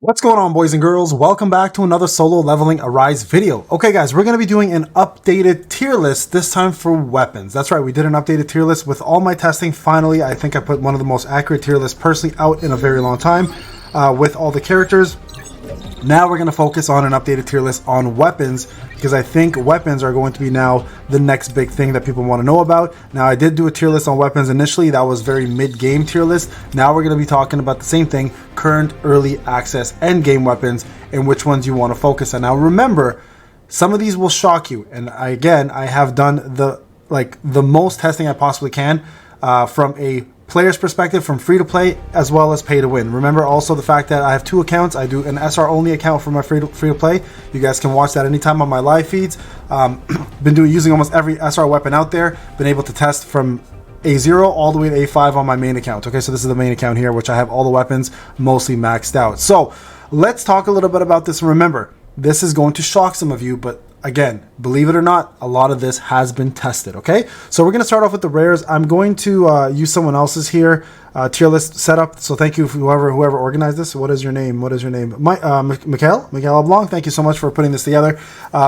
What's going on, boys and girls? Welcome back to another solo leveling Arise video. Okay guys, we're going to be doing an updated tier list, this time for weapons. That's right, we did an updated tier list with all my testing. Finally, I think I put one of the most accurate tier lists personally out in a very long time with all the characters. Now we're going to focus on an updated tier list on weapons, because I think weapons are going to be now the next big thing that people want to know about. Now, I did do a tier list on weapons initially. That was very mid-game tier list. Now we're going to be talking about the same thing, current, early access, end game weapons, and which ones you want to focus on. Now remember, some of these will shock you, and I have done the most testing I possibly can from a player's perspective, from free to play as well as pay to win. Remember also the fact that I have two accounts. I do an SR only account for my free to play. You guys can watch that anytime on my live feeds. Been using almost every SR weapon out there. Been able to test from A0 all the way to A5 on my main account. Okay, so this is the main account here, which I have all the weapons mostly maxed out. So let's talk a little bit about this. Remember, this is going to shock some of you, but again, believe it or not, a lot of this has been tested, okay? So we're going to start off with the rares. I'm going to use someone else's here tier list setup. So thank you for whoever organized this. What is your name? What is your name? Mikhail Oblong, thank you so much for putting this together.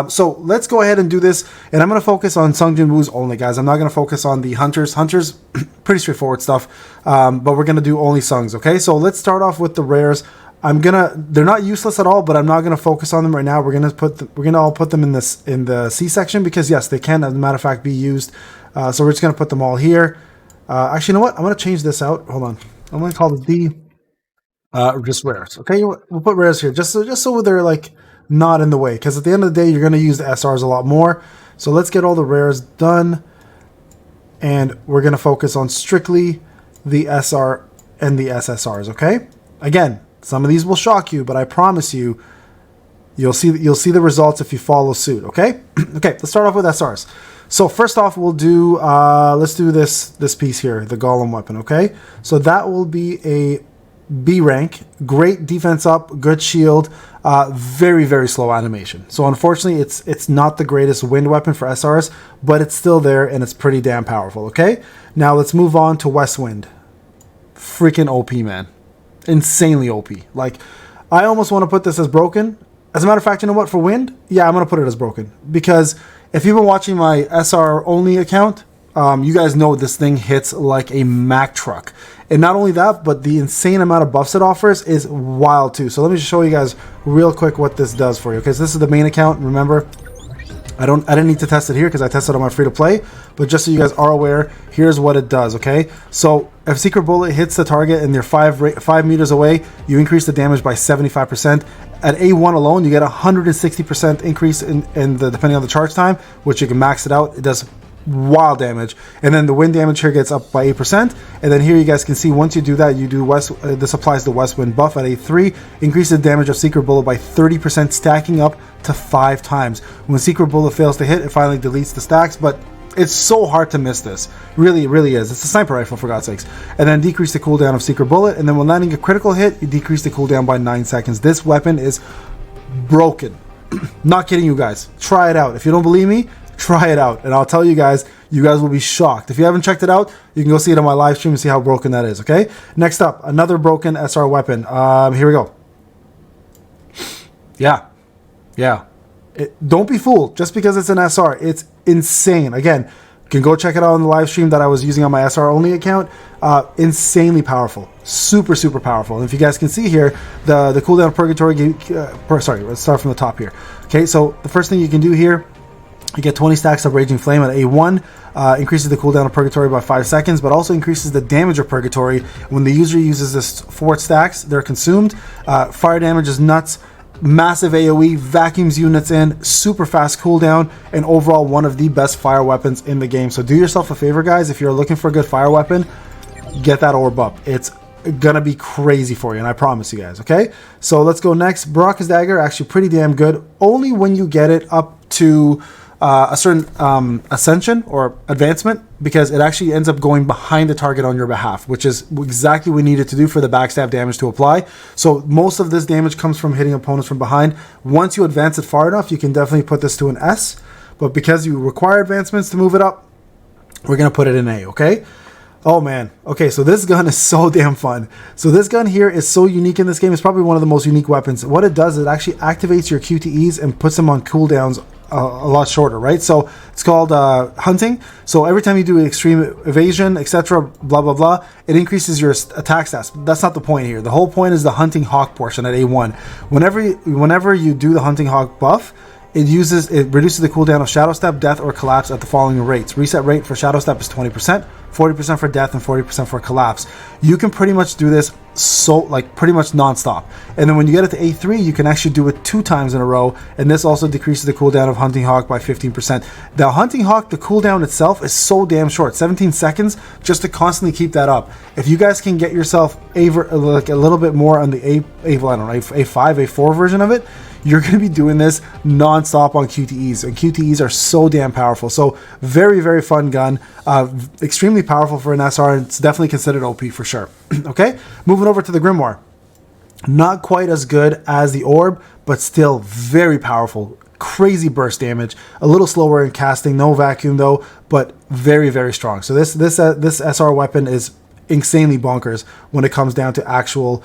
So let's go ahead and do this. And I'm going to focus on Sung Jinwoo's only, guys. I'm not going to focus on the Hunters. Hunters, pretty straightforward stuff. But we're going to do only Sungs, okay? So let's start off with the rares. They're not useless at all, but I'm not gonna focus on them right now. We're gonna all put them in the C section, because yes, they can, as a matter of fact, be used. So we're just gonna put them all here. Actually, you know what? I'm gonna change this out. Hold on. I'm gonna call it D. Just rares. Okay, you know what? We'll put rares here, just so they're like not in the way. Because at the end of the day, you're gonna use the SRs a lot more. So let's get all the rares done, and we're gonna focus on strictly the SR and the SSRs. Okay. Again, some of these will shock you, but I promise you, you'll see the results if you follow suit. Okay. Okay. Let's start off with SRs. So first off, we'll do let's do this piece here, the Golem weapon. Okay. So that will be a B rank, great defense up, good shield, very, very slow animation. So unfortunately, it's not the greatest wind weapon for SRs, but it's still there and it's pretty damn powerful. Okay. Now let's move on to West Wind. Freaking OP, man. Insanely OP. Like, I almost want to put this as broken. As a matter of fact, you know what? For wind, yeah, I'm going to put it as broken. Because if you've been watching my SR only account, you guys know this thing hits like a Mack truck. And not only that, but the insane amount of buffs it offers is wild too. So let me just show you guys real quick what this does for you. Okay, so this is the main account. Remember, I didn't need to test it here because I tested on my free to play, but just so you guys are aware, here's what it does. Okay, so if Secret Bullet hits the target and they're 5 meters away, you increase the damage by 75%. At A1 alone, you get 160% increase in the, depending on the charge time, which you can max it out. It does wild damage. And then the wind damage here gets up by 8%. And then here you guys can see, once you do that, you do this applies the West Wind buff at A3, increases the damage of Secret Bullet by 30%, stacking up to 5 times. When Secret Bullet fails to hit, it finally deletes the stacks, but it's so hard to miss this. Really, it really is. It's a sniper rifle, for God's sakes. And then decrease the cooldown of Secret Bullet, and then when landing a critical hit, you decrease the cooldown by 9 seconds. This weapon is broken. Not kidding you guys. Try it out. If you don't believe me, try it out, and I'll tell you guys will be shocked. If you haven't checked it out, you can go see it on my live stream and see how broken that is. Okay, next up, another broken SR weapon. Here we go. Yeah. Don't be fooled just because it's an SR. It's insane. Again, you can go check it out on the live stream that I was using on my SR only account. Insanely powerful, super powerful. And if you guys can see here, the cooldown of Purgatory. Sorry, let's start from the top here. Okay, so the first thing you can do here, you get 20 stacks of Raging Flame at A1, increases the cooldown of Purgatory by 5 seconds, but also increases the damage of Purgatory. When the user uses this 4 stacks, they're consumed. Fire damage is nuts. Massive AoE, vacuums units in, super fast cooldown, and overall one of the best fire weapons in the game. So do yourself a favor, guys. If you're looking for a good fire weapon, get that orb up. It's gonna be crazy for you, and I promise you guys. Okay, so let's go next. Baraka's Dagger, actually pretty damn good, only when you get it up to a certain ascension or advancement, because it actually ends up going behind the target on your behalf, which is exactly what we needed to do for the backstab damage to apply. So most of this damage comes from hitting opponents from behind. Once you advance it far enough, you can definitely put this to an S, but because you require advancements to move it up, we're going to put it in A. Okay, Oh man. Okay, so this gun is so damn fun. So this gun here is so unique in this game. It's probably one of the most unique weapons. What it does is it actually activates your QTEs and puts them on cooldowns a lot shorter, right? So it's called hunting. So every time you do extreme evasion, etc., blah blah blah, it increases your attack stats. But that's not the point here. The whole point is the hunting hawk portion at A1. Whenever you do the hunting hawk buff, it reduces the cooldown of Shadow Step, Death, or Collapse at the following rates. Reset rate for Shadow Step is 20%, 40% for Death, and 40% for Collapse. You can pretty much do this pretty much non-stop. And then when you get it to A3, you can actually do it 2 times in a row, and this also decreases the cooldown of Hunting Hawk by 15%. Now, Hunting Hawk, the cooldown itself is so damn short, 17 seconds, just to constantly keep that up. If you guys can get yourself a little bit more on the A5, A4 version of it, you're going to be doing this non-stop on QTEs, and QTEs are so damn powerful. So very, very fun gun, extremely powerful for an SR, and it's definitely considered OP for sure. Okay, moving over to the Grimoire. Not quite as good as the Orb, but still very powerful. Crazy burst damage, a little slower in casting, no vacuum though, but very, very strong. So this SR weapon is insanely bonkers when it comes down to actual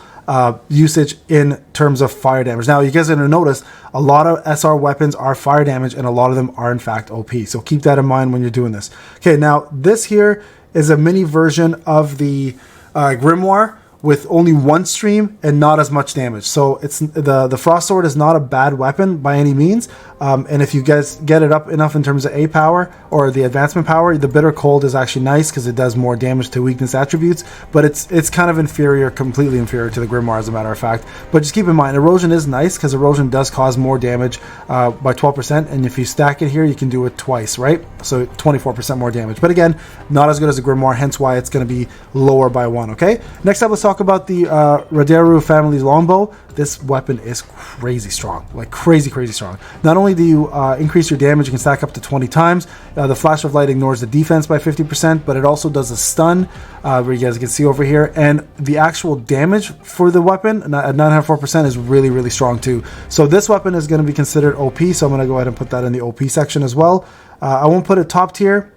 usage in terms of fire damage. Now, you guys are going to notice a lot of SR weapons are fire damage, and a lot of them are in fact OP. So keep that in mind when you're doing this. Okay, now this here is a mini version of the Grimoire with only 1 stream and not as much damage. So it's the Frost Sword is not a bad weapon by any means. And if you guys get it up enough in terms of A power or the advancement power, the Bitter Cold is actually nice because it does more damage to weakness attributes, but it's kind of inferior, completely inferior to the Grimoire as a matter of fact. But just keep in mind, Erosion is nice because Erosion does cause more damage by 12%, and if you stack it here, you can do it twice, right? So 24% more damage. But again, not as good as the Grimoire, hence why it's going to be lower by 1, okay? Next up, let's talk about the Raderu family's longbow. This weapon is crazy strong, like crazy strong. Not only do you increase your damage, you can stack up to 20 times. The Flash of Light ignores the defense by 50%, but it also does a stun, where you guys can see over here. And the actual damage for the weapon at 9.4% is really strong too. So this weapon is going to be considered OP, so I'm going to go ahead and put that in the OP section as well. I won't put it top tier,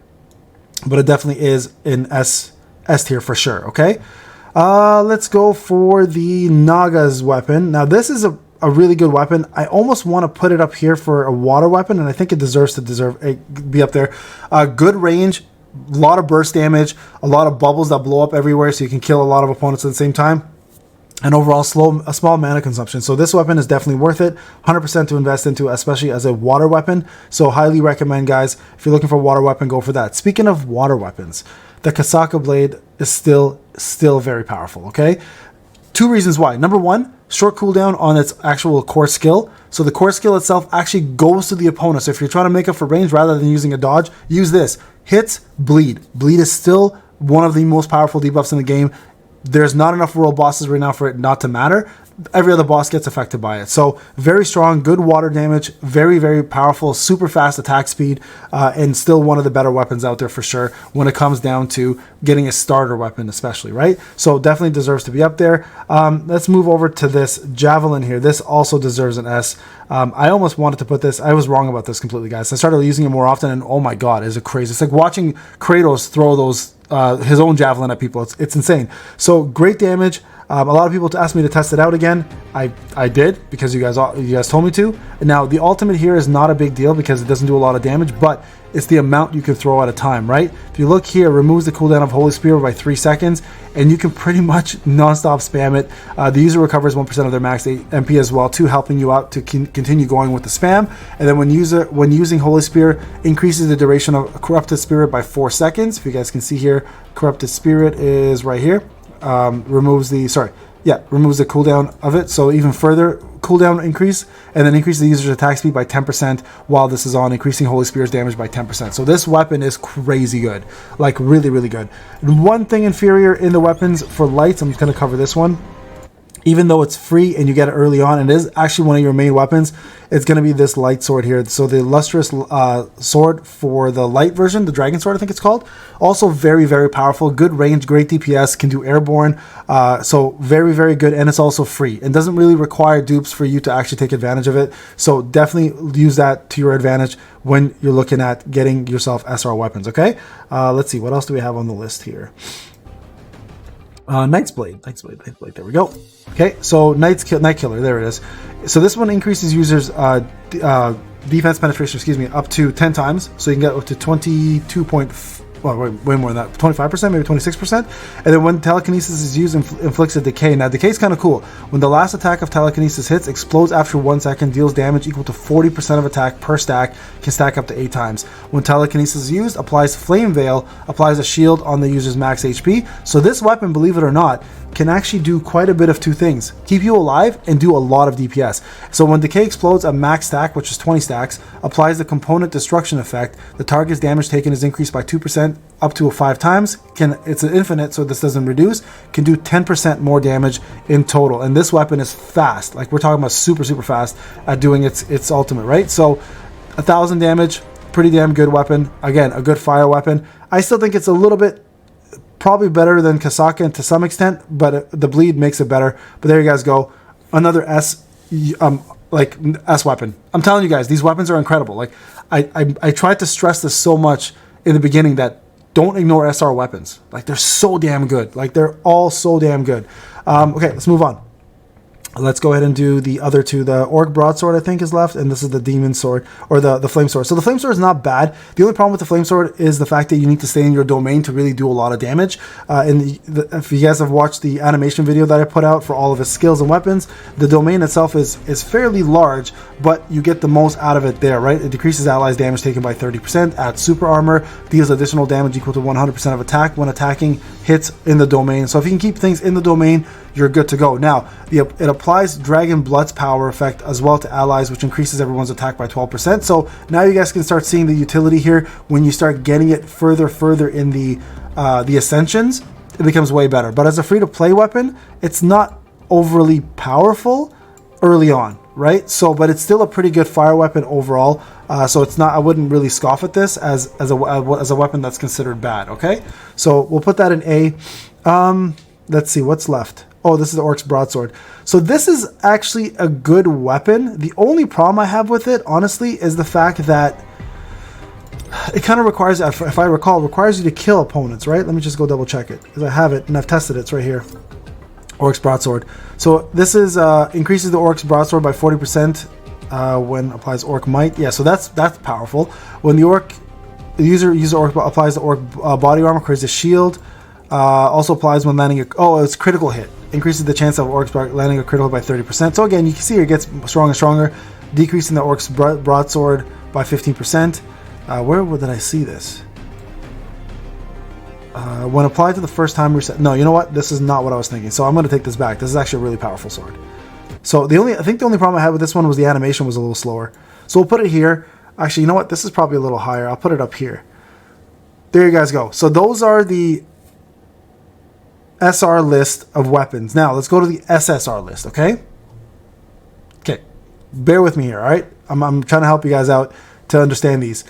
but it definitely is in S tier for sure, okay? Let's go for the Naga's weapon. Now, this is a really good weapon. I almost want to put it up here for a water weapon, and I think it deserves to be up there. Good range, a lot of burst damage, a lot of bubbles that blow up everywhere, so you can kill a lot of opponents at the same time. And overall, a small mana consumption. So this weapon is definitely worth it. 100% to invest into, especially as a water weapon. So highly recommend, guys. If you're looking for a water weapon, go for that. Speaking of water weapons, the Kasaka Blade is still very powerful, okay? 2 reasons why. Number 1, short cooldown on its actual core skill. So the core skill itself actually goes to the opponent. So if you're trying to make up for range rather than using a dodge, use this. Hits, bleed. Bleed is still one of the most powerful debuffs in the game. There's not enough world bosses right now for it not to matter. Every other boss gets affected by it. So very strong, good water damage, very powerful, super fast attack speed, and still one of the better weapons out there for sure when it comes down to getting a starter weapon especially, right? So definitely deserves to be up there. Let's move over to this Javelin here. This also deserves an S. I almost wanted to put this. I was wrong about this completely, guys. I started using it more often, and oh my god, is it crazy. It's like watching Kratos throw those his own javelin at people. It's insane. So great damage. A lot of people asked me to test it out again. I did because you guys told me to. And now the ultimate here is not a big deal because it doesn't do a lot of damage, but it's the amount you can throw at a time, right? If you look here, it removes the cooldown of Holy Spear by 3 seconds, and you can pretty much non-stop spam it. The user recovers 1% of their max MP as well too, helping you out to continue going with the spam. And then when using Holy Spear, increases the duration of Corrupted Spirit by 4 seconds. If you guys can see here, Corrupted Spirit is right here. Removes the cooldown of it, so even further cooldown increase, and then increase the user's attack speed by 10% while this is on, increasing Holy Spear's damage by 10%. So this weapon is crazy good, like really good. And one thing inferior in the weapons for lights, I'm just going to cover this one. Even though it's free and you get it early on, and it is actually one of your main weapons, it's going to be this light sword here. So the lustrous sword for the light version, the dragon sword I think it's called, also very powerful, good range, great DPS, can do airborne, so very good, and it's also free and doesn't really require dupes for you to actually take advantage of it. So definitely use that to your advantage when you're looking at getting yourself SR weapons, okay? Let's see, what else do we have on the list here? Knight's Blade. There we go. Okay, so Night Killer. There it is. So this one increases users' defense penetration. Excuse me, up to 10 times. So you can get up to 22 point. Well, way more than that. 25%, maybe 26%. And then when telekinesis is used, inflicts a decay. Now, decay is kind of cool. When the last attack of telekinesis hits, explodes after 1 second, deals damage equal to 40% of attack per stack, can stack up to 8 times. When telekinesis is used, applies Flame Veil, applies a shield on the user's max HP. So this weapon, believe it or not, can actually do quite a bit of two things. Keep you alive and do a lot of DPS. So when decay explodes, a max stack, which is 20 stacks, applies the component destruction effect. The target's damage taken is increased by 2% up to 5 times. It's an infinite, so this doesn't reduce. Can do 10% more damage in total. And this weapon is fast. Like, we're talking about super fast at doing its ultimate, right? So 1,000 damage, pretty damn good weapon. Again, a good fire weapon. I still think it's a little bit probably better than Kasaka to some extent, but the bleed makes it better. But there you guys go. Another S weapon. I'm telling you guys, these weapons are incredible. Like, I tried to stress this so much in the beginning that don't ignore SR weapons. Like, they're so damn good. Like, they're all so damn good. Okay, let's move on. Let's go ahead and do the other two. The Orc Broadsword, I think, is left, and this is the Demon Sword, or the Flame Sword. So the Flame Sword is not bad. The only problem with the Flame Sword is the fact that you need to stay in your domain to really do a lot of damage. If you guys have watched the animation video that I put out for all of his skills and weapons, the domain itself is fairly large, but you get the most out of it there, right? It decreases allies' damage taken by 30%, adds super armor, deals additional damage equal to 100% of attack when attacking hits in the domain. So if you can keep things in the domain, you're good to go. Now, it applies Dragon Blood's power effect as well to allies, which increases everyone's attack by 12%. So now you guys can start seeing the utility here. When you start getting it further in the Ascensions, it becomes way better. But as a free-to-play weapon, it's not overly powerful early on, right? So, but it's still a pretty good fire weapon overall. So it's not. I wouldn't really scoff at this as a weapon that's considered bad. Okay, so we'll put that in A. Let's see what's left. Oh, this is the Orc's Broadsword. So this is actually a good weapon. The only problem I have with it, honestly, is the fact that it kind of requires, if I recall, requires you to kill opponents, right? Let me just go double check it, because I have it and I've tested it. It's right here. Orc's Broadsword. So this is increases the Orc's Broadsword by 40% when applies Orc Might. Yeah, so that's powerful. When the user applies the Orc body armor, creates a shield. Also applies when landing it's critical hit. Increases the chance of Orc's landing a critical by 30%. So again, you can see it gets stronger and stronger, decreasing the Orc's Broadsword by 15%. Where did I see this? When applied to the first time reset. No, you know what? This is not what I was thinking. So I'm going to take this back. This is actually a really powerful sword. So I think the only problem I had with this one was the animation was a little slower. So we'll put it here. Actually, you know what? This is probably a little higher. I'll put it up here. There you guys go. So those are the SR list of weapons. Now let's go to the SSR list, okay? Okay, bear with me here, all right? I'm trying to help you guys out to understand these.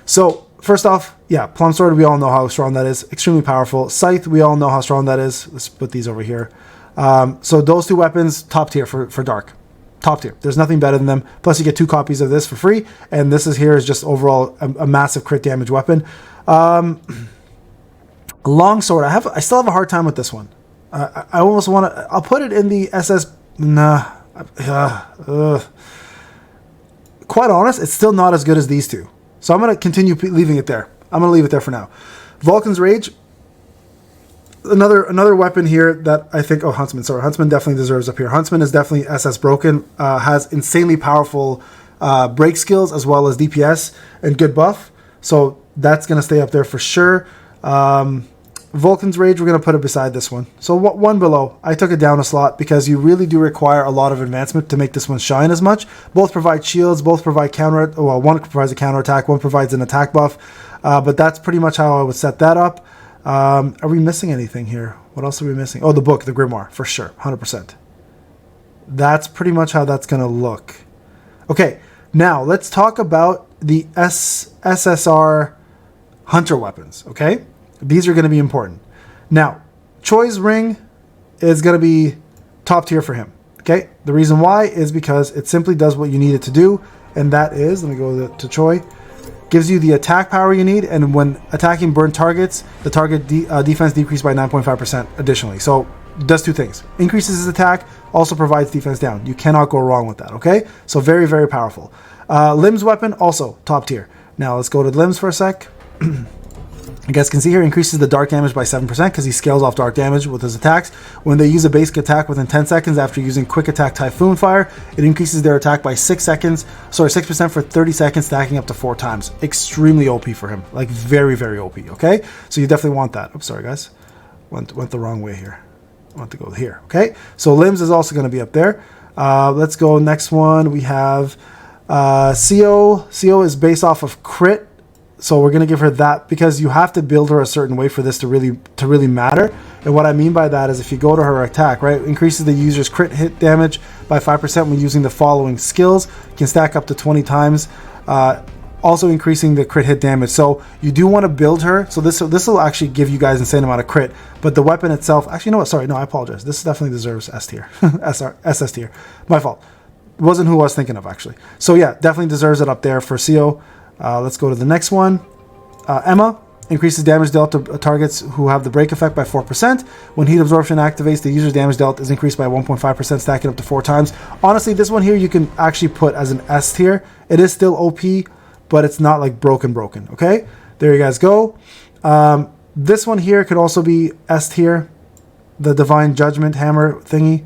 So first off, yeah, Plum Sword, we all know how strong that is. Extremely powerful. Scythe, we all know how strong that is. Let's put these over here. So those two weapons, top tier for Dark. Top tier. There's nothing better than them. Plus you get 2 copies of this for free. And this is just overall a massive crit damage weapon. Longsword, I still have a hard time with this one. I almost want to. I'll put it in the SS. Nah. Quite honest, it's still not as good as these two. So I'm going to continue leaving it there. I'm going to leave it there for now. Vulcan's Rage. Another weapon here that I think. Oh, Huntsman. Sorry, Huntsman definitely deserves up here. Huntsman is definitely SS Broken. Has insanely powerful break skills as well as DPS and good buff. So that's going to stay up there for sure. Vulcan's Rage, we're going to put it beside this one. So one below. I took it down a slot because you really do require a lot of advancement to make this one shine as much. Both provide shields, both provide counter. Well, one provides a counter attack, one provides an attack buff. But that's pretty much how I would set that up. Are we missing anything here? What else are we missing? Oh, the book, the Grimoire, for sure, 100%. That's pretty much how that's going to look. Okay, now let's talk about the SSR Hunter weapons, okay? These are going to be important. Now, Choi's Ring is going to be top tier for him, okay? The reason why is because it simply does what you need it to do, and that is, let me go to Choi, gives you the attack power you need, and when attacking burn targets, the target defense decreased by 9.5% additionally. So does two things. Increases his attack, also provides defense down. You cannot go wrong with that, okay? So very, very powerful. Limbs weapon, also top tier. Now let's go to limbs for a sec. You guys can see here, increases the dark damage by 7% because he scales off dark damage with his attacks. When they use a basic attack within 10 seconds after using quick attack Typhoon Fire, it increases their attack by 6% for 30 seconds, stacking up to 4 times. Extremely OP for him. Like very, very OP, okay? So you definitely want that. Oops, sorry guys. Went the wrong way here. I want to go here, okay? So limbs is also going to be up there. Let's go next one. We have CO. CO is based off of crit. So we're going to give her that because you have to build her a certain way for this to really matter. And what I mean by that is if you go to her attack, right, increases the user's crit hit damage by 5% when using the following skills. Can stack up to 20 times, also increasing the crit hit damage. So you do want to build her. So this will actually give you guys an insane amount of crit. But the weapon itself, actually, you know what? Sorry, no, I apologize. This definitely deserves S tier, SS tier. My fault. It wasn't who I was thinking of actually. So yeah, definitely deserves it up there for CO. Let's go to the next one. Emma increases damage dealt to targets who have the break effect by 4%. When heat absorption activates, the user's damage dealt is increased by 1.5%, stacking up to 4 times. Honestly, this one here you can actually put as an S tier. It is still OP, but it's not like broken. Okay, there you guys go. This one here could also be S tier. The Divine Judgment Hammer thingy.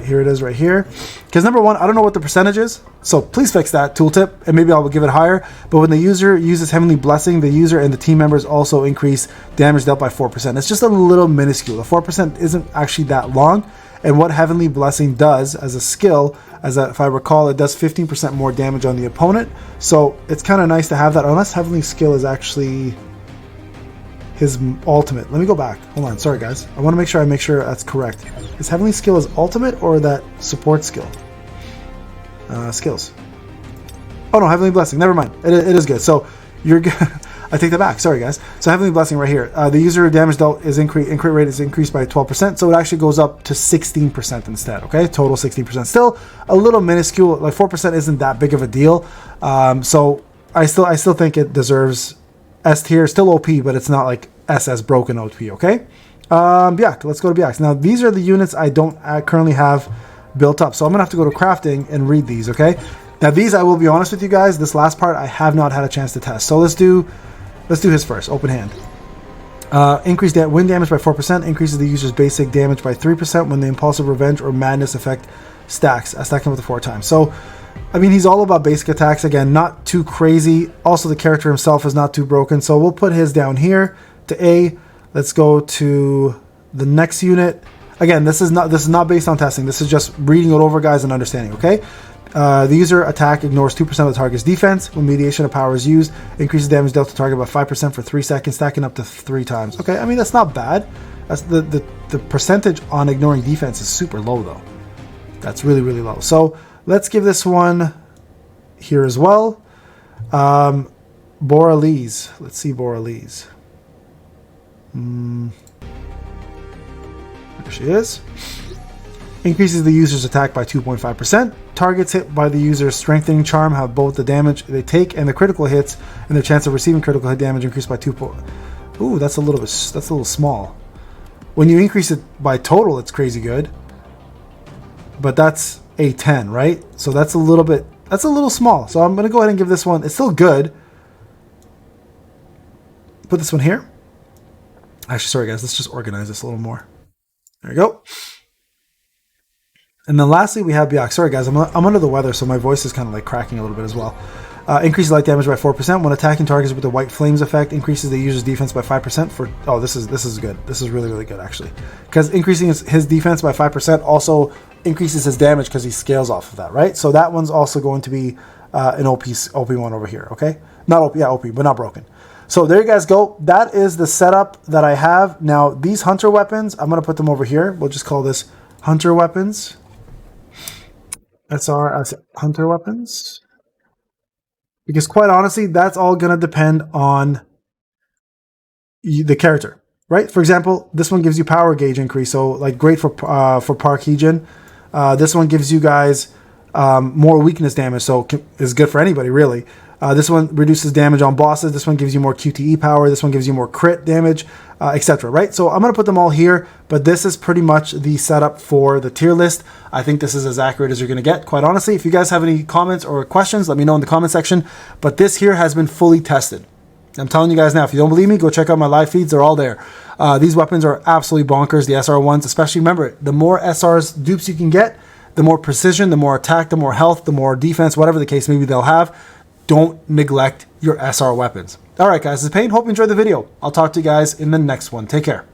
Here it is right here. Because number one, I don't know what the percentage is, so please fix that tooltip, and maybe I'll give it higher. But when the user uses Heavenly Blessing, the user and the team members also increase damage dealt by 4%. It's just a little minuscule. The 4% isn't actually that long. And what Heavenly Blessing does as a skill, if I recall, it does 15% more damage on the opponent. So it's kind of nice to have that, unless Heavenly Skill is actually his ultimate. Let me go back. Hold on. Sorry, guys. I want to make sure that's correct. Is Heavenly Skill his ultimate or that support skill? Skills. Oh no, Heavenly Blessing. Never mind. It is good. So you're good. I take that back. Sorry, guys. So Heavenly Blessing right here. The user damage dealt is increase rate is increased by 12%. So it actually goes up to 16% instead. Okay, total 16%. Still a little minuscule. Like 4% isn't that big of a deal. So I still think it deserves S tier. Still OP, but it's not like SS broken OP. Okay. Byac. Let's go to Byac. Now these are the units I don't currently have built up. So I'm gonna have to go to crafting and read these. Okay. Now these, I will be honest with you guys, this last part I have not had a chance to test. So let's do his first. Open hand. Increase wind damage by 4%. Increases the user's basic damage by 3% when the impulsive revenge or madness effect stacks. I stack him with 4 times. So I mean, he's all about basic attacks. Again, not too crazy. Also, the character himself is not too broken. So we'll put his down here to A. Let's go to the next unit. Again, this is not based on testing. This is just reading it over, guys, and understanding. Okay. The user attack ignores 2% of the target's defense. When mediation of power is used, increases damage dealt to target by 5% for 3 seconds, stacking up to 3 times. Okay, I mean, that's not bad. That's the percentage on ignoring defense is super low, though. That's really, really low. So let's give this one here as well. Boralese. Let's see Boralese. There she is. Increases the user's attack by 2.5%. Targets hit by the user's strengthening charm have both the damage they take and the critical hits, and their chance of receiving critical hit damage increased by 2. Ooh, that's a little small. When you increase it by total, it's crazy good. But that's a 10, right? So that's a little small. So I'm gonna go ahead and give this one. It's still good. Put this one here. Actually, sorry guys, let's just organize this a little more. There you go. And then lastly, we have Byac. Sorry guys, I'm under the weather, so my voice is kind of like cracking a little bit as well. Increases light damage by 4%. When attacking targets with the white flames effect, increases the user's defense by 5% for... Oh, this is good. This is really, really good, actually. Because increasing his defense by 5% also increases his damage because he scales off of that, right? So that one's also going to be an OP one over here, okay? Not OP, yeah, OP, but not broken. So there you guys go. That is the setup that I have. Now, these hunter weapons, I'm going to put them over here. We'll just call this hunter weapons. SR as hunter weapons. Because quite honestly, that's all going to depend on the character, right? For example, this one gives you power gauge increase. So like great for Park-Heejin. This one gives you guys more weakness damage. So is good for anybody really. This one reduces damage on bosses. This one gives you more QTE power. This one gives you more crit damage, etc. Right? So I'm going to put them all here, but this is pretty much the setup for the tier list. I think this is as accurate as you're going to get, quite honestly. If you guys have any comments or questions, let me know in the comment section. But this here has been fully tested. I'm telling you guys now, if you don't believe me, go check out my live feeds. They're all there. These weapons are absolutely bonkers, the SR ones, especially. Remember, the more SRs dupes you can get, the more precision, the more attack, the more health, the more defense, whatever the case maybe they'll have. Don't neglect your SR weapons. All right, guys, this is Payne. Hope you enjoyed the video. I'll talk to you guys in the next one. Take care.